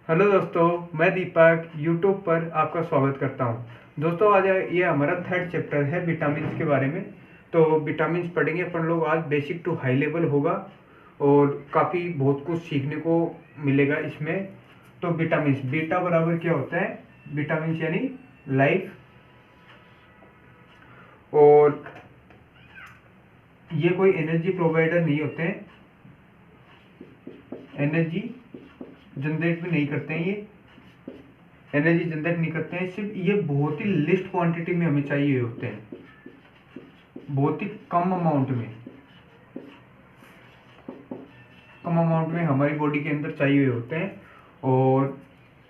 Hello दोस्तों, मैं दीपक YouTube पर आपका स्वागत करता हूं। दोस्तों, आज ये हमारा थर्ड चैप्टर है विटामिन्स के बारे में। तो विटामिन्स पढ़ेंगे अपन लोग आज। बेसिक टू हाई लेवल होगा और काफ़ी बहुत कुछ सीखने को मिलेगा इसमें। तो विटामिन्स, बीटा बराबर क्या होता है? विटामिन्स यानी लाइफ। और ये कोई एनर्जी प्रोवाइडर नहीं होते हैं, एनर्जी जनरेट भी नहीं करते हैं, ये एनर्जी जनरेट नहीं करते हैं। सिर्फ ये बहुत ही लिस्ट क्वांटिटी में हमें चाहिए होते हैं, बहुत ही कम अमाउंट में हमारी बॉडी के अंदर चाहिए होते हैं। और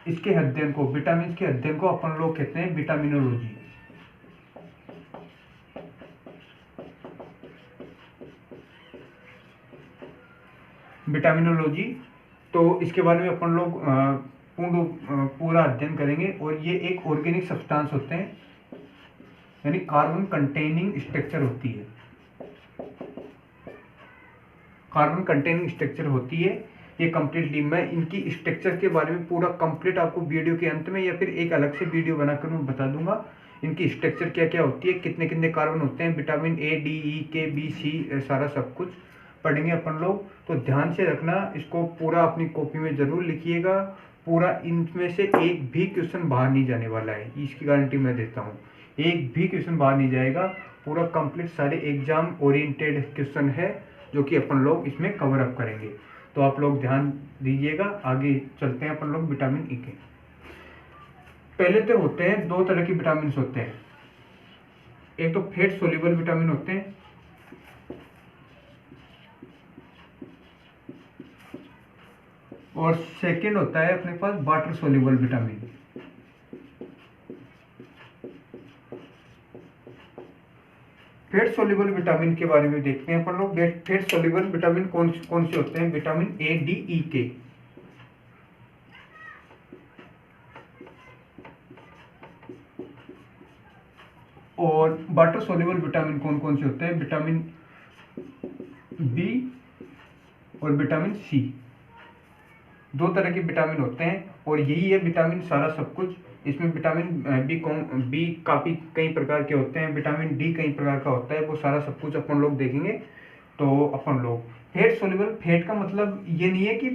इसके अध्ययन को, विटामिन के अध्ययन को अपन लोग कहते हैं विटामिनोलॉजी। विटामिनोलॉजी, तो इसके बारे में अपन लोग पूरा अध्ययन करेंगे। और ये एक ऑर्गेनिक सब्सटेंस होते हैं, यानी कार्बन कंटेनिंग स्ट्रक्चर होती है, कार्बन कंटेनिंग स्ट्रक्चर होती है ये कंप्लीटली। मैं इनकी स्ट्रक्चर के बारे में पूरा कंप्लीट आपको वीडियो के अंत में या फिर एक अलग से वीडियो बनाकर मैं बता दूंगा। इनकी स्ट्रक्चर क्या क्या होती है, कितने कितने कार्बन होते हैं, विटामिन ए, डी, ई, के, बी, सी, सारा सब कुछ पढ़ेंगे अपन लोग। तो ध्यान से रखना, इसको पूरा अपनी कॉपी में जरूर लिखिएगा। पूरा इनमें से एक भी क्वेश्चन बाहर नहीं जाने वाला है, इसकी गारंटी मैं देता हूँ। एक भी क्वेश्चन बाहर नहीं जाएगा, पूरा कंप्लीट सारे एग्जाम ओरिएंटेड क्वेश्चन है जो कि अपन लोग इसमें कवर अप करेंगे। तो आप लोग ध्यान दीजिएगा। आगे चलते हैं अपन लोग विटामिन ई के। पहले तो होते हैं दो तरह के विटामिन होते हैं, एक तो फैट सोल्यूबल विटामिन होते हैं, और सेकंड होता है अपने पास water soluble vitamin. Fat soluble vitamin के बारे में देखते हैं अपन लोग। फैट सोल्यूबल विटामिन कौन से होते हैं? विटामिन ए, डी, ई, के। और वाटर सोल्यूबल विटामिन कौन कौन से होते हैं? विटामिन बी और विटामिन सी। दो तरह के विटामिन होते हैं और यही है विटामिन सारा सब कुछ। इसमें विटामिन बी काफ़ी कई प्रकार के होते हैं, विटामिन डी कई प्रकार का होता है, वो सारा सब कुछ अपन लोग देखेंगे। तो अपन लोग फैट सोल्यूबल, फैट का मतलब ये नहीं है कि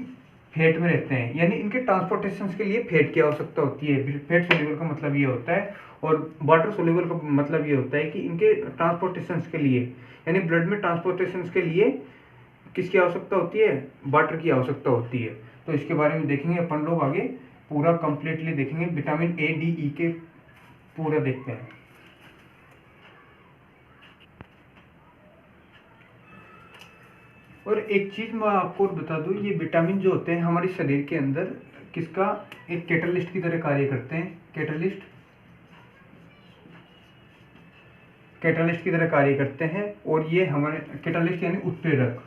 फैट में रहते हैं, यानी इनके ट्रांसपोर्टेशन के लिए फैट की आवश्यकता होती है। फैट सोल्यूबल का मतलब ये होता है। और वाटर सोल्यूबल का मतलब ये होता है कि इनके ट्रांसपोर्टेशन के लिए, यानी ब्लड में ट्रांसपोर्टेशन के लिए किसकी आवश्यकता होती है? वाटर की आवश्यकता होती है। तो इसके बारे में देखेंगे अपन लोग आगे, पूरा कंप्लीटली देखेंगे। विटामिन ए, डी, ई के पूरा देखते हैं। और एक चीज मैं आपको बता दूं, ये विटामिन जो होते हैं हमारे शरीर के अंदर किसका, एक कैटलिस्ट की तरह कार्य करते हैं। कैटलिस्ट की तरह कार्य करते हैं। और ये हमारे कैटलिस्ट यानी उत्प्रेरक,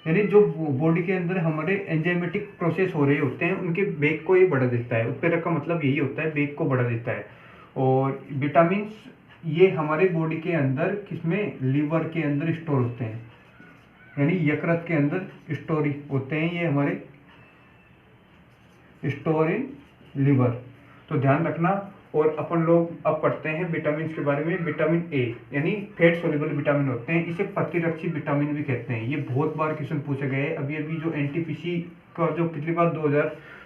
यानी जो बॉडी के अंदर हमारे एंजाइमेटिक प्रोसेस हो रहे होते हैं उनके वेग को ये बढ़ा देता है। उत्प्रेरक का मतलब यही होता है, वेग को बढ़ा देता है। और विटामिन ये हमारे बॉडी के अंदर किसमें, लीवर के अंदर स्टोर होते हैं, यानी यकृत के अंदर स्टोर होते हैं ये हमारे, स्टोर इन लीवर। तो ध्यान रखना। और अपन लोग अब पढ़ते हैं विटामिन के बारे में। विटामिन ए यानी फैट सोल्यूबल विटामिन होते हैं, इसे प्रतिरक्षी विटामिन भी कहते हैं। ये बहुत बार क्वेश्चन पूछे गए हैं। अभी जो एनटीपीसी का जो पिछली बार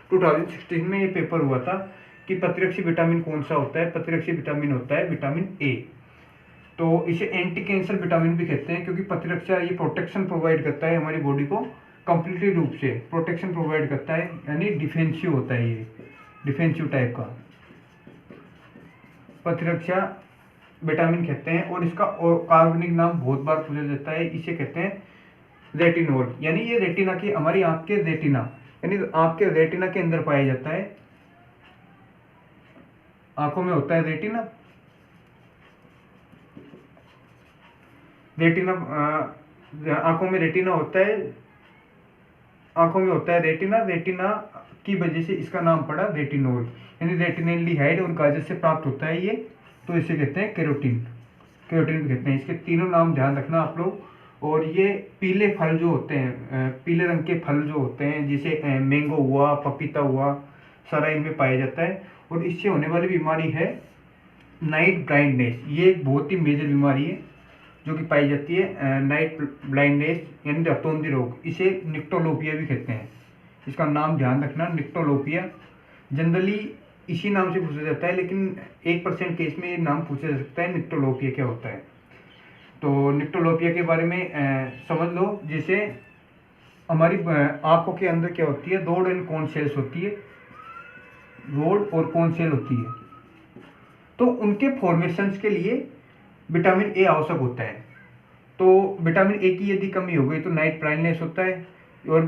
2016 में ये पेपर हुआ था कि प्रतिरक्षी विटामिन कौन सा होता है? प्रतिरक्षी विटामिन होता है विटामिन ए। तो इसे एंटी कैंसर विटामिन भी कहते हैं, क्योंकि प्रतिरक्षा, ये प्रोटेक्शन प्रोवाइड करता है हमारी बॉडी को, कंप्लीटली रूप से प्रोटेक्शन प्रोवाइड करता है, यानी डिफेंसिव होता है, ये डिफेंसिव टाइप का प्रतिरक्षा विटामिन कहते हैं। और इसका कार्बनिक नाम बहुत बार पूछा जाता है, इसे कहते हैं रेटिनोल। यानी ये रेटिना की, हमारी आंख के रेटिना, यानी आंख के रेटिना के अंदर पाया जाता है। आंखों में होता है रेटिना, आंखों में रेटिना होता है, आंखों में होता है रेटिना। रेटिना की वजह से इसका नाम पड़ा रेटिनोल, यानी रेटिनोल्डिहाइड और गाजर से प्राप्त होता है ये। तो इसे कहते हैं केरोटिन, केरोटिन भी कहते हैं। इसके तीनों नाम ध्यान रखना आप लोग। और ये पीले फल जो होते हैं, पीले रंग के फल जो होते हैं, जैसे मैंगो हुआ, पपीता हुआ, सारा इनमें पाया जाता है। और इससे होने वाली बीमारी है नाइट ब्लाइंडनेस। ये एक बहुत ही मेजर बीमारी है जो कि पाई जाती है, नाइट ब्लाइंडनेस यानी रतौंधी रोग। इसे निक्टोलोपिया भी कहते हैं। इसका नाम ध्यान रखना, निक्टोलोपिया। जनरली इसी नाम से पूछा जाता है, लेकिन 1% केस में ये नाम पूछा जा सकता है निक्टोलोपिया क्या होता है। तो निक्टोलोपिया के बारे में समझ लो। जैसे हमारी आंखों के अंदर क्या होती है, रोड एंड कोन सेल्स होती है, रोड और कोन सेल होती है। तो उनके फॉर्मेशंस के लिए विटामिन ए आवश्यक होता है। तो विटामिन ए की यदि कमी हो गई तो नाइट ब्लाइंडनेस होता है। और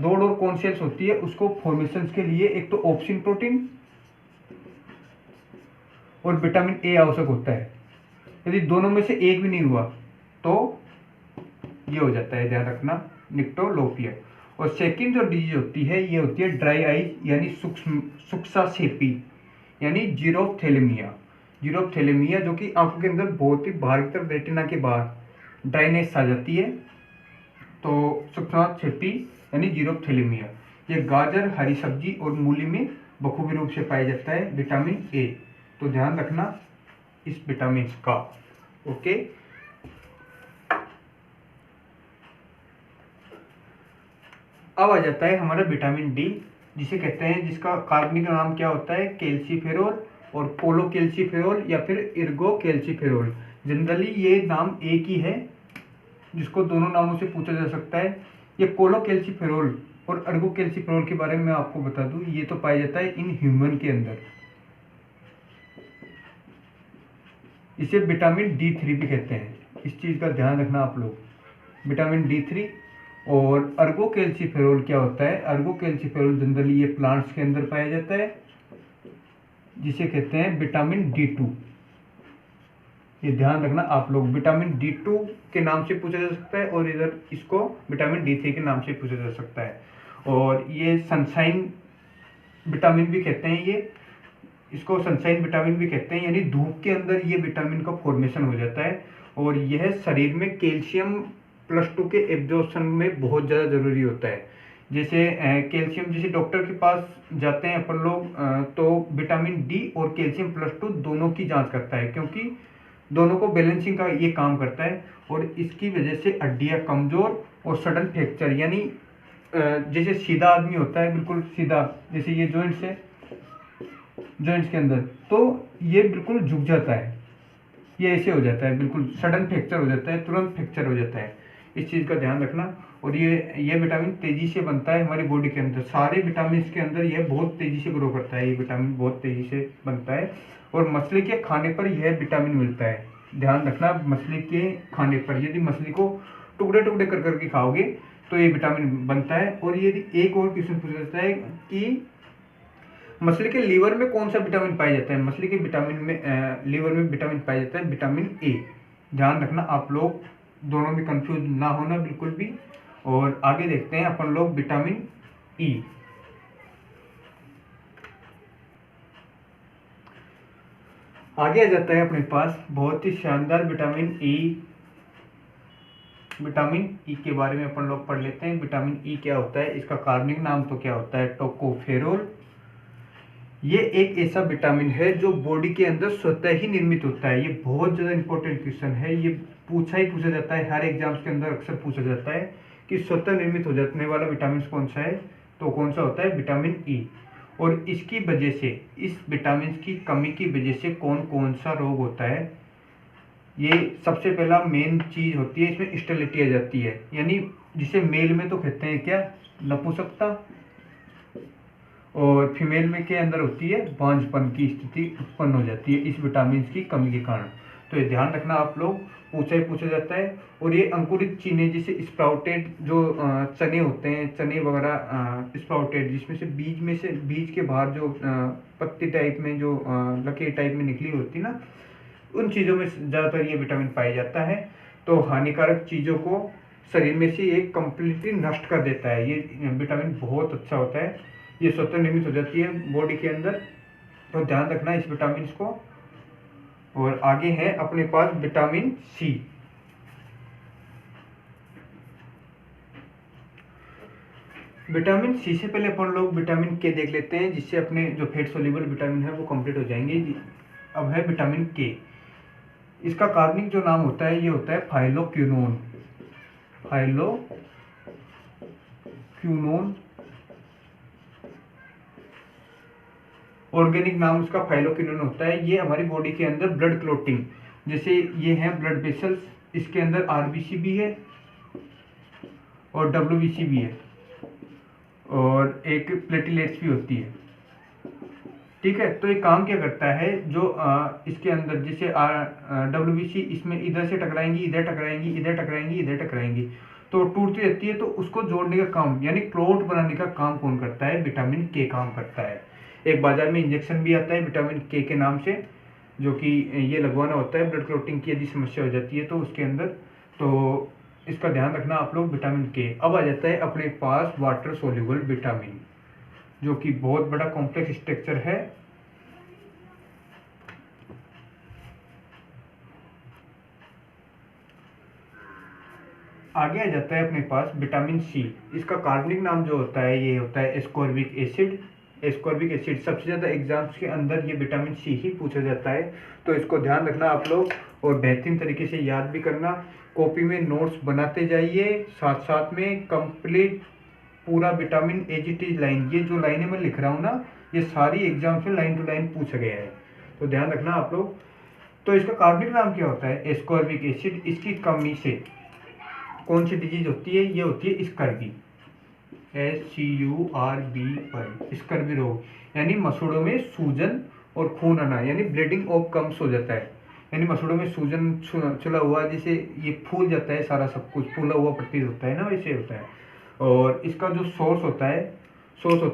रोड और कोन सेल्स होती है, उसको फॉर्मेशंस के लिए एक तो ऑप्सिन प्रोटीन और विटामिन ए आवश्यक होता है। यदि दोनों में से एक भी नहीं हुआ तो ये हो जाता है, ध्यान रखना, निक्टोलोपिया। और सेकंड जो डिजीज होती है ये होती है ड्राई आईज यानी सुक्सासेपी यानी जीरोप्थेलेमिया। जीरोप्थेलेमिया जो कि आंखों के अंदर बहुत ही बाहर की तरफ रेटिना के बाहर ड्राइनेस आ जाती है। तो सुक्सासेपी यानी जीरोप्थेलेमिया, ये गाजर, हरी सब्जी और मूली में बखूबी रूप से पाया जाता है विटामिन ए। तो ध्यान रखना इस विटामिन का। ओके, अब आ जाता है हमारा विटामिन डी, जिसे कहते हैं, जिसका कार्बनिक नाम क्या होता है, कैल्सीफेरोल और कोलोकैल्सीफेरोल या फिर इर्गोकैल्सीफेरोल। जनरली ये नाम एक ही है जिसको दोनों नामों से पूछा जा सकता है। ये कोलोकैल्सीफेरोल और अर्गोकैल्सीफेरोल के बारे में मैं आपको बता दूं, ये तो पाया जाता है इन ह्यूमन के अंदर। इसे विटामिन D3 भी कहते हैं, इस चीज़ का ध्यान रखना आप लोग, विटामिन D3। और अर्गोकैल्सीफेरोल क्या होता है, अर्गोकैल्सीफेरोल जनरली ये प्लांट्स के अंदर पाया जाता है, जिसे कहते हैं विटामिन D2। ये ध्यान रखना आप लोग, विटामिन D2 के नाम से पूछा जा सकता है और इधर इसको विटामिन D3 के नाम से पूछा जा सकता है। और ये सनशाइन विटामिन भी कहते हैं, ये इसको सनशाइन विटामिन भी कहते हैं, यानी धूप के अंदर ये विटामिन का फॉर्मेशन हो जाता है। और यह शरीर में कैल्शियम +2 के एब्जॉर्प्शन में बहुत ज़्यादा ज़रूरी होता है। जैसे कैल्शियम, जैसे डॉक्टर के पास जाते हैं अपन लोग, तो विटामिन डी और कैल्शियम +2 दोनों की जांच करता है, क्योंकि दोनों को बैलेंसिंग का ये काम करता है। और इसकी वजह से हड्डियाँ कमज़ोर और सडन फ्रैक्चर, यानी जैसे सीधा आदमी होता है, बिल्कुल सीधा, जैसे ये जॉइंट्स है, जॉइंट्स के अंदर, तो ये बिल्कुल झुक जाता है, ये ऐसे हो जाता है, बिल्कुल सडन फ्रैक्चर हो जाता है, तुरंत फ्रैक्चर हो जाता है। इस चीज़ का ध्यान रखना। और ये विटामिन तेज़ी से बनता है हमारी बॉडी के अंदर, सारे विटामिन के अंदर यह बहुत तेज़ी से ग्रो करता है, ये विटामिन बहुत तेज़ी से बनता है। और मछली के खाने पर यह विटामिन मिलता है, ध्यान रखना, मछली के खाने पर यदि मछली को टुकड़े टुकड़े कर करके खाओगे तो ये विटामिन बनता है। और यदि एक और क्वेश्चन पूछा जाता है कि मछली के लीवर में कौन सा विटामिन पाया जाता है, मछली के विटामिन में लीवर में विटामिन पाया जाता है विटामिन ए। ध्यान रखना आप लोग, दोनों में कंफ्यूज ना होना बिल्कुल भी। और आगे देखते हैं अपन लोग विटामिन ई। आगे आ जाता है अपने पास बहुत ही शानदार विटामिन ई। विटामिन ई के बारे में अपन लोग पढ़ लेते हैं। विटामिन ई क्या होता है, इसका कार्बनिक नाम तो क्या होता है, टोकोफेरोल। ये एक ऐसा विटामिन है जो बॉडी के अंदर स्वतः ही निर्मित होता है। ये बहुत ज़्यादा इंपॉर्टेंट क्वेश्चन है, ये पूछा जाता है हर एग्जाम्स के अंदर, अक्सर पूछा जाता है कि स्वतः निर्मित हो जाने वाला विटामिन कौन सा है, तो कौन सा होता है, विटामिन ई। और इसकी वजह से, इस विटामिन की कमी की वजह से कौन कौन सा रोग होता है, ये सबसे पहला मेन चीज़ होती है, इसमें स्टेरिलिटी आ जाती है, यानी जिसे मेल में तो कहते हैं क्या, नपुंसकता, और फीमेल में के अंदर होती है बांझपन की स्थिति उत्पन्न हो जाती है इस विटामिन की कमी के कारण। तो ये ध्यान रखना आप लोग, पूछा जाता है। और ये अंकुरित चने, जैसे स्प्राउटेड जो चने होते हैं, चने वगैरह स्प्राउटेड, जिसमें से बीज के बाहर जो पत्ती टाइप में जो लकीर टाइप में निकली होती ना, उन चीज़ों में ज़्यादातर ये विटामिन पाया जाता है। तो हानिकारक चीज़ों को शरीर में से ये कम्प्लीटली नष्ट कर देता है। ये विटामिन बहुत अच्छा होता है, ये स्वतः निर्मित हो जाती है बॉडी के अंदर। तो ध्यान रखना इस विटामिन को। और आगे है अपने पास विटामिन सी। विटामिन सी से पहले अपन लोग विटामिन के देख लेते हैं, जिससे अपने जो फैट सोल्यूबल विटामिन है वो कंप्लीट हो जाएंगे। अब है विटामिन के। इसका कार्बनिक जो नाम होता है ये होता है फाइलोक्विनोन। फाइलोक्विनोन ऑर्गेनिक नाम उसका फाइलोक्विनोन होता है। ये हमारी बॉडी के अंदर ब्लड क्लोटिंग, जैसे ये है ब्लड वेसल्स, इसके अंदर आरबीसी भी है और डब्ल्यूबीसी भी है और एक प्लेटलेट्स भी होती है। ठीक है, तो ये काम क्या करता है, जो इसके अंदर जैसे डब्ल्यूबीसी इसमें इधर से टकराएंगी, इधर टकराएंगी, इधर टकराएंगी, इधर टकराएंगी, तो टूटती रहती है। तो उसको जोड़ने का काम यानी क्लोट बनाने का काम कौन करता है? विटामिन के काम करता है। एक बाजार में इंजेक्शन भी आता है विटामिन के नाम से, जो कि ये लगवाना होता है ब्लड क्लोटिंग की यदि समस्या हो जाती है तो उसके अंदर। तो इसका ध्यान रखना आप लोग, विटामिन के। अब आ जाता है अपने पास वाटर सोल्यूबल विटामिन, जो कि बहुत बड़ा कॉम्प्लेक्स स्ट्रक्चर है। आगे आ जाता है अपने पास विटामिन सी। इसका कार्बनिक नाम जो होता है ये होता है एस्कॉर्बिक एसिड। एस्कॉर्बिक एसिड सबसे ज़्यादा एग्जाम्स के अंदर ये विटामिन सी ही पूछा जाता है, तो इसको ध्यान रखना आप लोग और बेहतरीन तरीके से याद भी करना। कॉपी में नोट्स बनाते जाइए, साथ साथ में कंप्लीट पूरा vitamin as it is line, ये जो लाइनें मैं लिख रहा हूँ ना, ये सारी एग्जाम से लाइन टू लाइन पूछा गया है, तो ध्यान रखना आप लोग। तो इसका कार्बनिक नाम क्या होता है? Ascorbic acid. इसकी कमी से कौन सी डिजीज होती है? ये होती है स्कर्वी, SCURB, स्कर्वी रोग, यानी मसूड़ों में सूजन और खून आना, यानी ब्लीडिंग ऑफ कम्स हो जाता है। यानी मसूड़ों में सूजन चला हुआ, जैसे ये फूल जाता है, सारा सब कुछ फूला हुआ प्रतीत होता है ना, वैसे होता है। और इसका जो सोर्स होता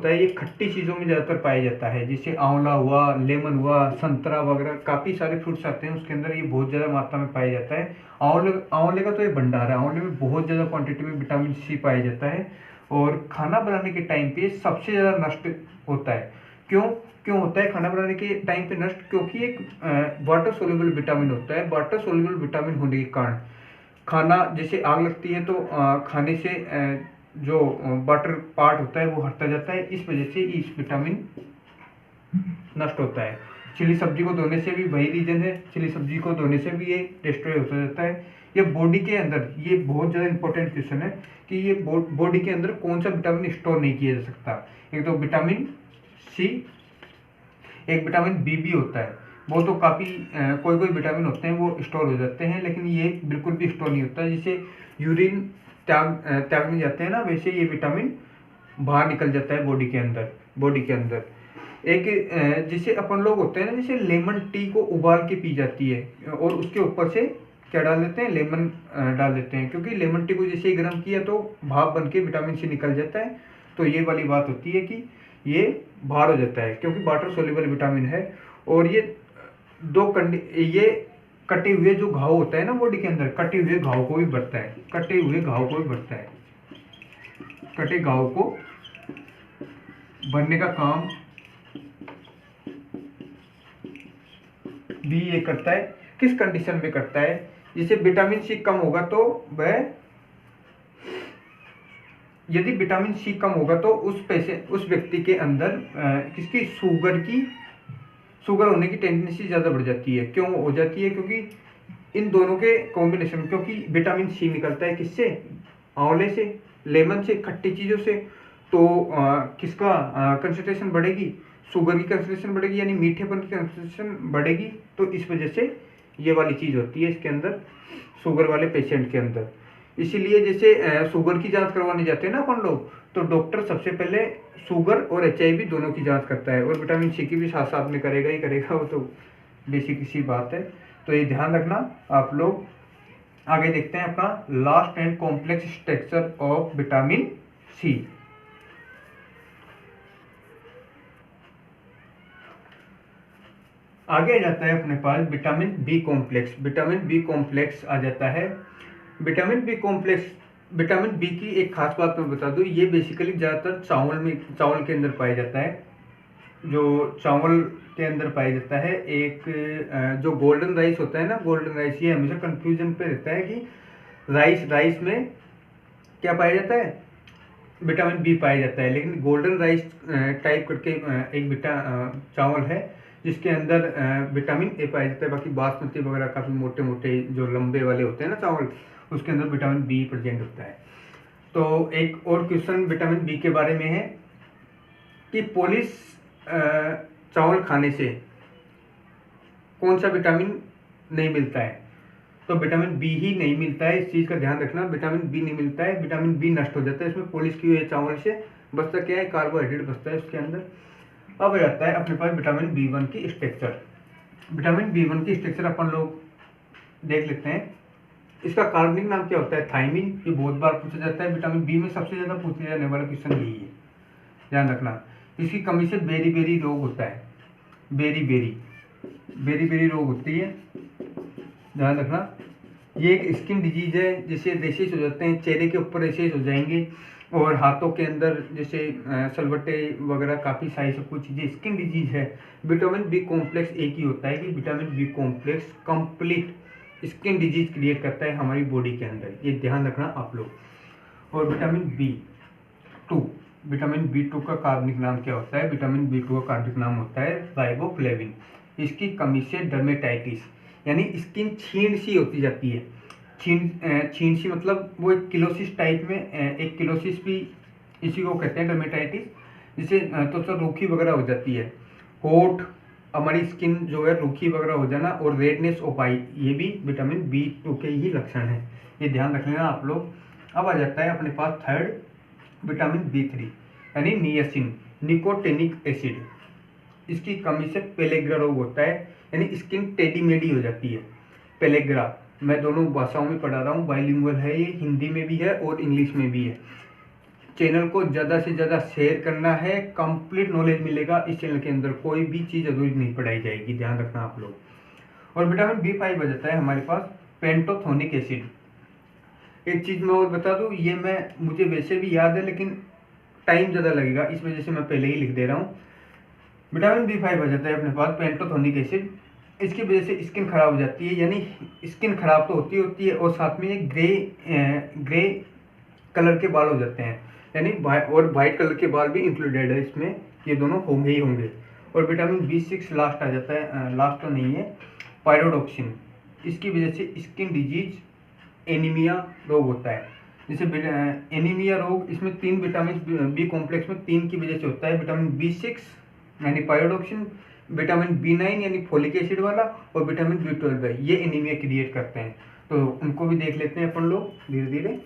है ये खट्टी चीज़ों में ज़्यादातर पाया जाता है, जैसे आंवला हुआ, लेमन हुआ, संतरा वगैरह, काफ़ी सारे फ्रूट्स आते हैं उसके अंदर ये बहुत ज़्यादा मात्रा में पाया जाता है। आंवले का तो ये भंडार है, आंवले में बहुत ज़्यादा क्वांटिटी में विटामिन सी पाया जाता है और खाना बनाने के टाइम पे सबसे ज़्यादा नष्ट होता है। क्यों होता है खाना बनाने के टाइम पे नष्ट? क्योंकि एक वाटर सोल्यूबल विटामिन होता है। वाटर सोल्यूबल विटामिन होने के कारण खाना, जैसे आग लगती है तो खाने से जो वाटर पार्ट होता है वो हटता जाता है, इस वजह से इस विटामिन नष्ट होता है। चिली सब्जी को धोने से भी वही रीजन है, चिली सब्जी को धोने से भी ये डिस्ट्रॉय होता जाता है। ये बॉडी के अंदर, ये बहुत ज़्यादा इंपॉर्टेंट क्वेश्चन है कि ये बॉडी के अंदर कौन सा विटामिन स्टोर नहीं किया जा सकता। एक तो विटामिन सी, एक विटामिन बी भी होता है। वो तो काफ़ी कोई विटामिन होते हैं वो स्टोर हो जाते हैं, लेकिन ये बिल्कुल भी स्टोर नहीं होता है। जैसे यूरिन त्यागने जाते हैं ना, वैसे ये विटामिन बाहर निकल जाता है बॉडी के अंदर। एक जैसे अपन लोग होते हैं ना, जैसे लेमन टी को उबाल के पी जाती है और उसके ऊपर से क्या डाल देते हैं? लेमन डाल देते हैं, क्योंकि लेमन टी को जैसे ही गर्म किया तो भाप बन के विटामिन सी निकल जाता है। तो ये वाली बात होती है कि ये बाहर हो जाता है, क्योंकि वाटर सोल्यूबल विटामिन है। और ये ये कटे हुए जो घाव होता है ना बॉडी के अंदर, कटे हुए घाव को भी भरता है, कटे घाव को भरने का काम भी ये करता है। किस कंडीशन में करता है? जैसे विटामिन सी कम होगा तो यदि विटामिन सी कम होगा तो उस व्यक्ति के अंदर किसकी शुगर होने की टेंडेंसी ज़्यादा बढ़ जाती है। क्यों हो जाती है? क्योंकि इन दोनों के कॉम्बिनेशन, क्योंकि विटामिन सी निकलता है किससे? आंवले से, लेमन से, खट्टी चीज़ों से। तो किसका कंसंट्रेशन बढ़ेगी? शुगर की कंसंट्रेशन बढ़ेगी, यानी मीठेपन की कंसंट्रेशन बढ़ेगी। तो इस वजह से ये वाली चीज़ होती है इसके अंदर, शुगर वाले पेशेंट के अंदर। इसीलिए जैसे शुगर की जांच करवाने जाते हैं ना अपन लोग, तो डॉक्टर सबसे पहले शुगर और HIV दोनों की जांच करता है, और विटामिन सी की भी साथ साथ में करेगा ही करेगा, वो तो बेसिक सी बात है। तो ये ध्यान रखना आप लोग। आगे देखते हैं अपना last and complex structure of vitamin C. आगे आ जाता है अपने पास vitamin B complex. Vitamin B complex आ जाता है। विटामिन बी की एक खास बात मैं बता दूं, ये बेसिकली ज़्यादातर चावल के अंदर पाया जाता है। जो चावल के अंदर पाया जाता है, एक जो गोल्डन राइस होता है ना, गोल्डन राइस, ये हमेशा कंफ्यूजन पे रहता है कि राइस में क्या पाया जाता है? विटामिन बी पाया जाता है। लेकिन गोल्डन राइस टाइप करके एक चावल है जिसके अंदर विटामिन ए पाया जाता है। बाकी बासमती वगैरह काफ़ी मोटे मोटे जो लंबे वाले होते हैं ना चावल, उसके अंदर विटामिन बी प्रेजेंट होता है। तो एक और क्वेश्चन विटामिन बी के बारे में है कि पॉलिश चावल खाने से कौन सा विटामिन नहीं मिलता है। तो विटामिन बी ही नहीं मिलता है, इस चीज़ का ध्यान रखना। विटामिन बी नहीं मिलता है, विटामिन बी नष्ट हो जाता है इसमें पॉलिश किए हुए चावल से। बचता क्या है, कार्बोहाइड्रेट बचता है उसके अंदर। अब आ जाता है अपने पास विटामिन बी वन की स्ट्रक्चर। विटामिन बी वन की स्ट्रक्चर अपन लोग देख लेते हैं। इसका कार्बनिक नाम क्या होता है, थायमिन। ये बहुत बार पूछा जाता है, विटामिन बी में सबसे ज़्यादा पूछे जाने वाला क्वेश्चन यही है, ध्यान रखना। इसकी कमी से बेरी बेरी रोग होता है, बेरी बेरी रोग होती है, ध्यान रखना। ये एक स्किन डिजीज है जिससे रेशेस हो जाते हैं, चेहरे के ऊपर रेशेस हो जाएंगे और हाथों के अंदर जैसे सलवटे वगैरह काफ़ी सारी सब कुछ चीज़ें स्किन डिजीज है। विटामिन बी कॉम्प्लेक्स एक ही होता है कि vitamin B complex complete skin disease create करता है हमारी बॉडी के अंदर, ये ध्यान रखना आप लोग। और विटामिन बी टू का कार्बनिक नाम क्या होता है, विटामिन बी टू का कार्बनिक नाम होता है राइबोफ्लेविन। इसकी कमी से डर्मेटाइटिस यानी स्किन छीण सी होती जाती है। छीण सी मतलब वो एक किलोसिस टाइप में, एक किलोसिस भी इसी को कहते हैं डर्मेटाइटिस, जिससे त्वचा रूखी वगैरह हो जाती है। होठ, हमारी स्किन जो है रूखी वगैरह हो जाना और रेडनेस ऑफ आई, ये भी विटामिन बी टू के ही लक्षण हैं, ये ध्यान रख लेना आप लोग। अब आ जाता है अपने पास थर्ड विटामिन बी थ्री यानी नियासिन, निकोटिनिक एसिड। इसकी कमी से पेलेग्रा रोग होता है यानी स्किन टेढ़ी मेढ़ी हो जाती है। पेलेग्रा मैं दोनों भाषाओं में पढ़ा रहा हूँ, बाइलिंगुअल है ये, हिंदी में भी है और इंग्लिश में भी है। चैनल को ज़्यादा से ज़्यादा शेयर करना है, कंप्लीट नॉलेज मिलेगा इस चैनल के अंदर, कोई भी चीज़ अधूरी नहीं पढ़ाई जाएगी, ध्यान रखना आप लोग। और विटामिन बी फाइव आ जाता है हमारे पास पेंटोथोनिक एसिड। एक चीज़ मैं और बता दूँ, ये मुझे वैसे भी याद है लेकिन टाइम ज़्यादा लगेगा, इस वजह से मैं पहले ही लिख दे रहा हूँ। विटामिन बी फाइव आ जाता है अपने पास पेंटोथोनिक एसिड। इसकी वजह से स्किन खराब हो जाती है, यानी स्किन खराब तो होती है और साथ में एक ग्रे कलर के बाल हो जाते हैं, यानी और वाइट कलर के बाल भी इंक्लूडेड है इसमें, ये दोनों होंगे ही होंगे। और विटामिन बी सिक्स लास्ट आ जाता है, लास्ट तो नहीं है, पायरोडॉक्सिन। इसकी वजह से स्किन डिजीज एनीमिया रोग होता है। जैसे एनीमिया रोग, इसमें तीन विटामिन बी कॉम्प्लेक्स में तीन की वजह से होता है, विटामिन बी सिक्स यानी पायरोडॉक्सिन, विटामिन बी नाइन यानी फोलिक एसिड वाला और विटामिन बी ट्वेल्व है, ये एनीमिया क्रिएट करते हैं। तो उनको भी देख लेते हैं अपन लोग धीरे धीरे।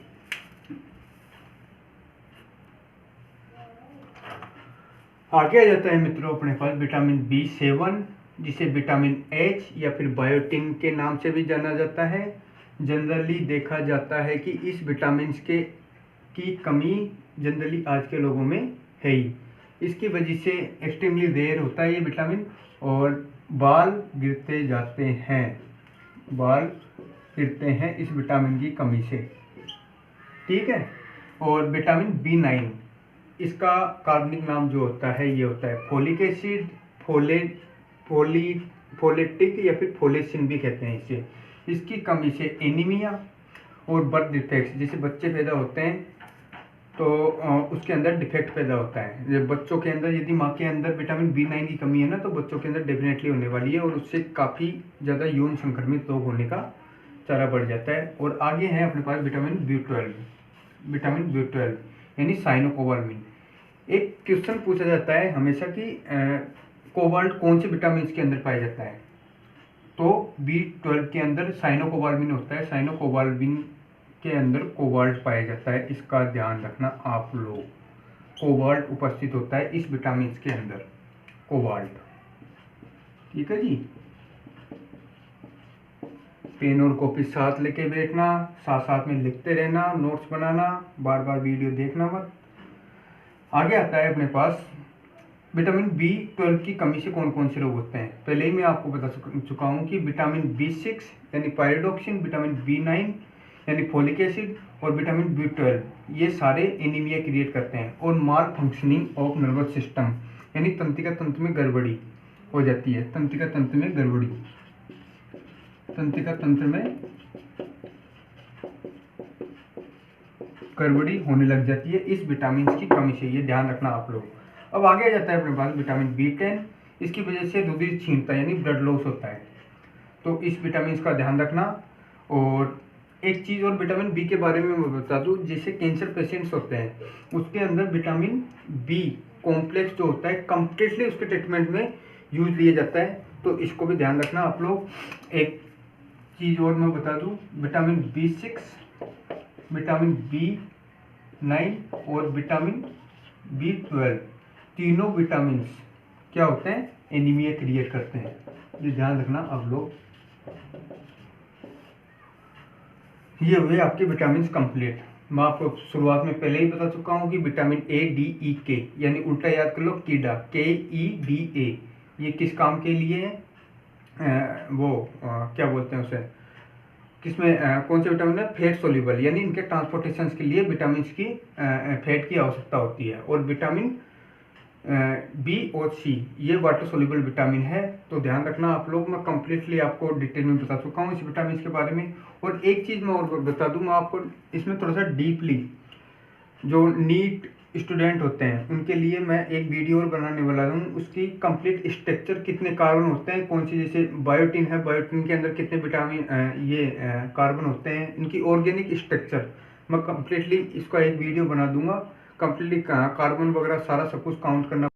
आगे आ जाता है मित्रों अपने पास विटामिन बी सेवन, जिसे विटामिन एच या फिर बायोटिन के नाम से भी जाना जाता है। जनरली देखा जाता है कि इस विटामिन की कमी जनरली आज के लोगों में है ही, इसकी वजह से एक्सट्रीमली रेयर होता है ये विटामिन और बाल गिरते जाते हैं, बाल गिरते हैं इस विटामिन की कमी से, ठीक है। और विटामिन बी नाइन, इसका कार्बनिक नाम जो होता है ये होता है फोलिक एसिड, फोलेटिक या फिर फोलेसिन भी कहते हैं इसे। इसकी कमी से एनीमिया और बर्थ डिफेक्ट्स, जैसे बच्चे पैदा होते हैं तो उसके अंदर डिफेक्ट पैदा होता है। जब बच्चों के अंदर यदि माँ के अंदर विटामिन बी नाइन की कमी है ना, तो बच्चों के अंदर डेफिनेटली होने वाली है और उससे काफ़ी ज़्यादा यौन संक्रमित रोग होने का चारा बढ़ जाता है। और आगे है अपने पास विटामिन बी ट्वेल्व यानी साइनोकोबाल्मिन। एक क्वेश्चन पूछा जाता है हमेशा कि कोबाल्ट कौन से विटामिन के अंदर पाया जाता है, तो B12 के अंदर साइनोकोबाल्मिन होता है, साइनोकोबाल्मिन के अंदर कोबाल्ट पाया जाता है, इसका ध्यान रखना आप लोग। कोबाल्ट उपस्थित होता है इस विटामिन के अंदर, कोबाल्ट, ठीक है जी। पेन और कॉपी साथ लेके बैठना, साथ साथ में लिखते रहना, नोट्स बनाना, बार बार वीडियो देखना मत। आगे आता है अपने पास विटामिन B12 की कमी से कौन कौन से रोग होते हैं। पहले ही मैं आपको बता चुका हूँ कि विटामिन B6 यानी पायरोडॉक्सिन, विटामिन B9 यानी फोलिक एसिड और विटामिन B12 ये सारे एनीमिया क्रिएट करते हैं। और माल फंक्शनिंग ऑफ नर्वस सिस्टम यानी तंत्रिका तंत्र में गड़बड़ी हो जाती है, तंत्रिका तंत्र में गड़बड़ी, तंत्रिका तंत्र में गड़बड़ी होने लग जाती है इस विटामिन की कमी से, ये ध्यान रखना आप लोग। अब आगे आ जाता है अपने पास विटामिन B10, इसकी वजह से रुधिर छीनता है यानी ब्लड लॉस होता है, तो इस विटामिन का ध्यान रखना। और एक चीज़ और विटामिन बी के बारे में मैं बता दूं, जैसे कैंसर पेशेंट्स होते हैं उसके अंदर विटामिन बी कॉम्प्लेक्स जो होता है कम्प्लीटली उसके ट्रीटमेंट में यूज लिया जाता है, तो इसको भी ध्यान रखना आप लोग। एक चीज़ और मैं बता दूं, विटामिन B6, विटामिन B9 और विटामिन B12 तीनों विटामिन क्या होते हैं, एनीमिया क्रिएट करते हैं, ये ध्यान रखना आप लोग। ये हुए आपके विटामिन कंप्लीट। मैं आपको शुरुआत में पहले ही बता चुका हूँ कि vitamin A, D, E, K यानी उल्टा याद कर लो, कीडा KEDA, ये किस काम के लिए है, क्या बोलते हैं उसे, किसमें कौन से विटामिन है, फैट सोल्यूबल, यानी इनके ट्रांसपोर्टेशन के लिए विटामिन की फैट की आवश्यकता होती है। और विटामिन बी और सी ये वाटर सोल्यूबल विटामिन है, तो ध्यान रखना आप लोग। मैं कम्प्लीटली आपको डिटेल में बता चुका हूँ इस विटामिन के बारे में। और एक चीज़ मैं और बता दूँ, मैं आपको इसमें थोड़ा सा डीपली, जो नीट स्टूडेंट होते हैं उनके लिए मैं एक वीडियो और बनाने वाला हूँ, उसकी कंप्लीट स्ट्रक्चर, कितने कार्बन होते हैं, कौन सी, जैसे बायोटिन है, बायोटिन के अंदर कितने विटामिन कार्बन होते हैं, इनकी ऑर्गेनिक स्ट्रक्चर मैं कम्प्लीटली इसका एक वीडियो बना दूंगा। कंप्लीटली कार्बन वगैरह सारा सब कुछ काउंट करना